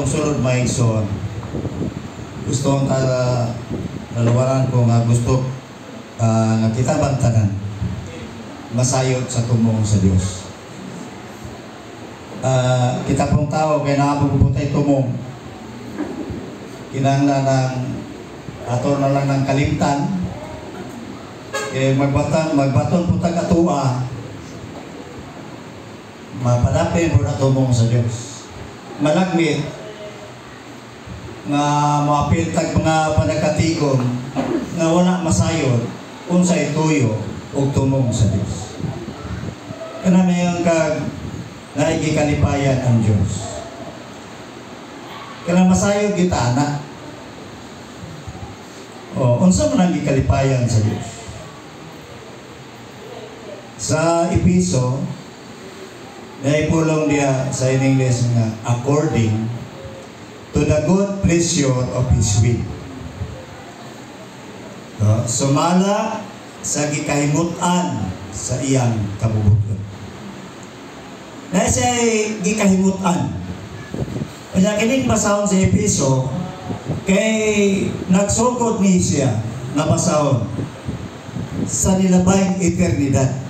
atong sulod maigsoon. Gusto ang nalawaran ko nga gusto nga kita bantanan masayot sa tumong sa Dios. Kita pong tao kaya nakapagpuputay tumong kinahanglan ng ato na lang ng kalimtan kaya magbaton po taga-tua mapadapin po na tumong sa Diyos. Malagmit nga mapiltag mga panagkatikon nga wala masayod unsay tuyo o tumong sa Diyos. Kana mayon kag naigikalipayan ang Diyos. Kaya masayod kita na. Unsa man ang gikalipayan sa Diyos? Sa Episo, naipulong niya sa English nga according to the good pleasure of His will. Sumala sa gikahimutan sa iyang kabubuton. Na siya'y gikahimutan. Kaya kining basahon sa Episo, kay nagsugod ni siya na basahon sa nilabayng eternidad.